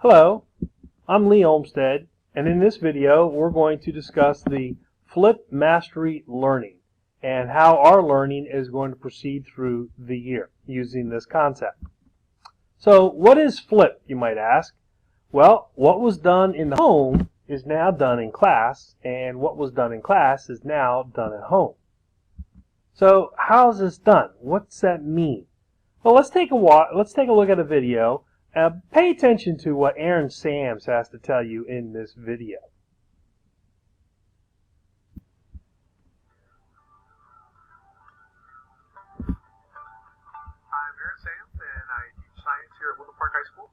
Hello, I'm Lee Olmstead, and in this video we're going to discuss the Flip Mastery Learning and how our learning is going to proceed through the year using this concept. So what is Flip, you might ask? Well, what was done in the home is now done in class, and what was done in class is now done at home. So how's this done? What's that mean? Well, let's take a look at a video. Pay attention to what Aaron Sams has to tell you in this video. I'm Aaron Sams, and I teach science here at Woodland Park High School.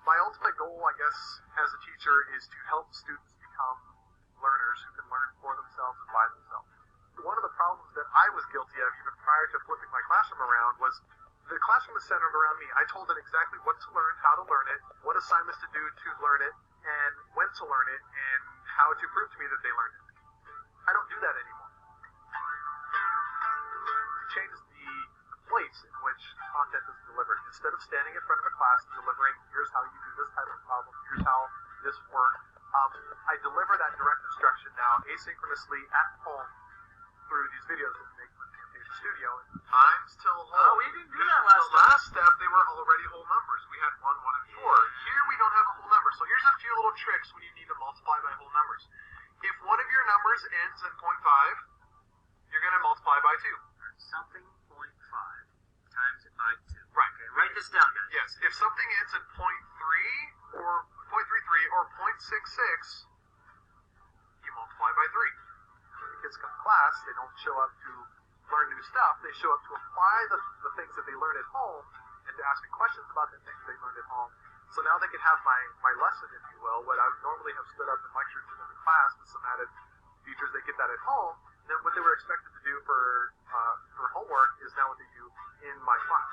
My ultimate goal, I guess, as a teacher is to help students become learners who can learn for themselves and by themselves. One of the problems that I was guilty of even prior to flipping my classroom around was the classroom was centered around me. I told them exactly what to learn, how to learn it, what assignments to do to learn it, and when to learn it, and how to prove to me that they learned it. I don't do that anymore. We changed the place in which content is delivered. Instead of standing in front of a class and delivering, here's how you do this type of problem, here's how this works, I deliver that direct instruction now asynchronously at home through these videos that we make for the Camtasia Studio. Times till whole. Oh, we didn't do that last time. The last step, they were already whole numbers. We had 1, 1, and 4. Here we don't have a whole number. So here's a few little tricks when you need to multiply by whole numbers. If one of your numbers ends in 0.5, you're going to multiply by 2. Something 0.5 times it by 2. Right. Okay, write this down, guys. Yes. If something ends in 0.3 or 0.33 or 0.66, you multiply by 3. When the kids come to class, they don't show up to learn new stuff. They show up to apply the things that they learn at home and to ask me questions about the things they learned at home. So now they can have my lesson, if you will, what I would normally have stood up and lectured to them in class with some added features. They get that at home. Then what they were expected to do for homework is now what they do in my class.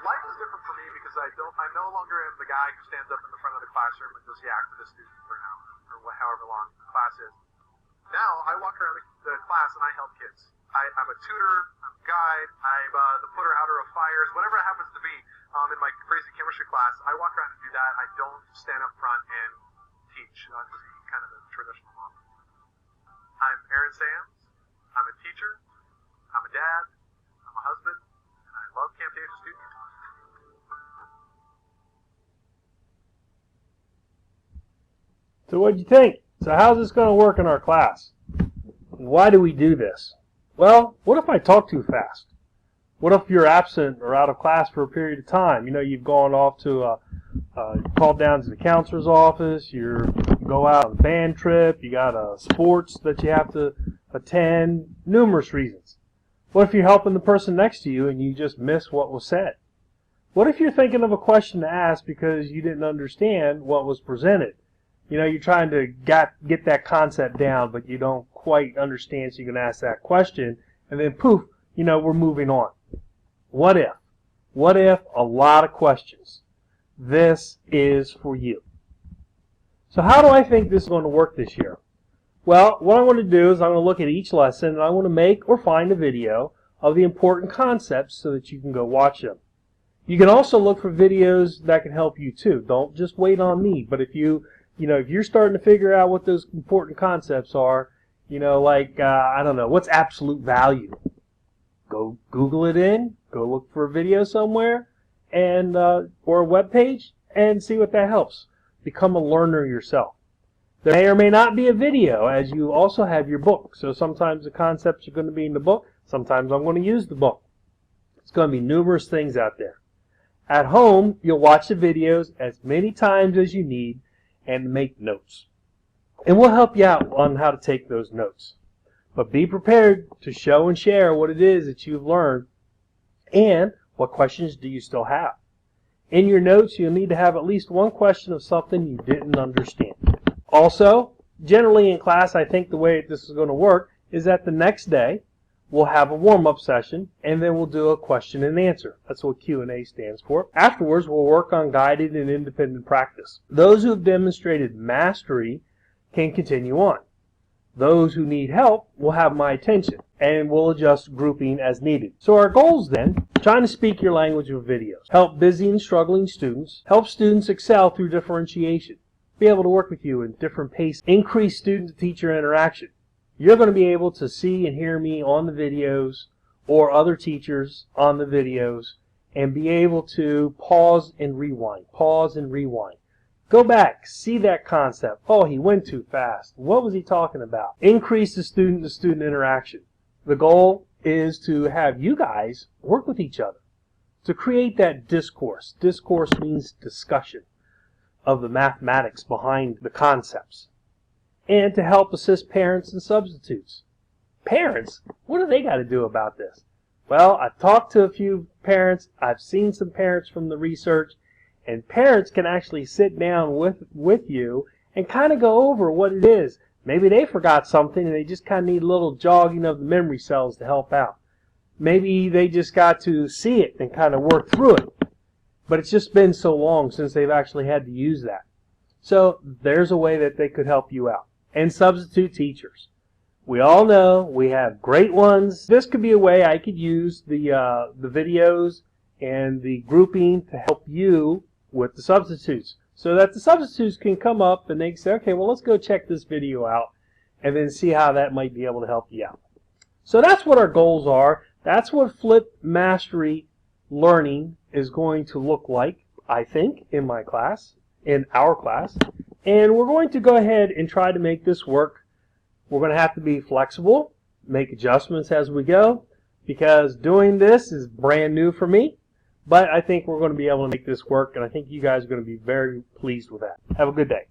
Life is different for me because I no longer am the guy who stands up in the front of the classroom and just yak to the student for an hour or however long the class is. Now I walk around the class and I help kids. I'm a tutor, I'm a guide, I'm the putter outer of fires, whatever it happens to be. In my crazy chemistry class, I walk around and do that. I don't stand up front and teach under the kind of the traditional model. I'm Aaron Sams. I'm a teacher. I'm a dad. I'm a husband. And I love Camtasia Studio. So what do you think? So how's this going to work in our class? Why do we do this? Well, what if I talk too fast? What if you're absent or out of class for a period of time? You know, you've gone off to called down to the counselor's office, you go out on a band trip, you got sports that you have to attend, numerous reasons. What if you're helping the person next to you and you just miss what was said? What if you're thinking of a question to ask because you didn't understand what was presented? You know, you're trying to get that concept down, but you don't quite understand, so you can ask that question, and then poof, you know, we're moving on. What if? What if a lot of questions? This is for you. So how do I think this is going to work this year? Well, what I'm going to do is I'm going to look at each lesson, and I want to make or find a video of the important concepts so that you can go watch them. You can also look for videos that can help you too. Don't just wait on me, but if if you're starting to figure out what those important concepts are, like, I don't know, what's absolute value? Go Google it go look for a video somewhere, and or a web page, and see what that helps. Become a learner yourself. There may or may not be a video, as you also have your book. So sometimes the concepts are going to be in the book, sometimes I'm going to use the book. It's going to be numerous things out there. At home, you'll watch the videos as many times as you need, and make notes. And we'll help you out on how to take those notes. But be prepared to show and share what it is that you've learned and what questions do you still have. In your notes, you'll need to have at least one question of something you didn't understand. Also, generally in class, I think the way this is going to work is that the next day we'll have a warm-up session, and then we'll do a question and answer. That's what Q&A stands for. Afterwards, we'll work on guided and independent practice. Those who have demonstrated mastery can continue on. Those who need help will have my attention, and we'll adjust grouping as needed. So our goals then, trying to speak your language with videos, help busy and struggling students, help students excel through differentiation, be able to work with you in different paces, increase student-to-teacher interaction. You're going to be able to see and hear me on the videos or other teachers on the videos and be able to pause and rewind, pause and rewind. Go back, see that concept. Oh, he went too fast. What was he talking about? Increase the student-to-student interaction. The goal is to have you guys work with each other to create that discourse. Discourse means discussion of the mathematics behind the concepts. And to help assist parents and substitutes. Parents? What do they got to do about this? Well, I've talked to a few parents. I've seen some parents from the research. And parents can actually sit down with you and kind of go over what it is. Maybe they forgot something and they just kind of need a little jogging of the memory cells to help out. Maybe they just got to see it and kind of work through it. But it's just been so long since they've actually had to use that. So there's a way that they could help you out. And substitute teachers. We all know we have great ones. This could be a way I could use the videos and the grouping to help you with the substitutes, so that the substitutes can come up and they can say, okay, well, let's go check this video out and then see how that might be able to help you out. So that's what our goals are. That's what Flip Mastery learning is going to look like, I think, in my class, in our class. And we're going to go ahead and try to make this work. We're going to have to be flexible, make adjustments as we go, because doing this is brand new for me. But I think we're going to be able to make this work, and I think you guys are going to be very pleased with that. Have a good day.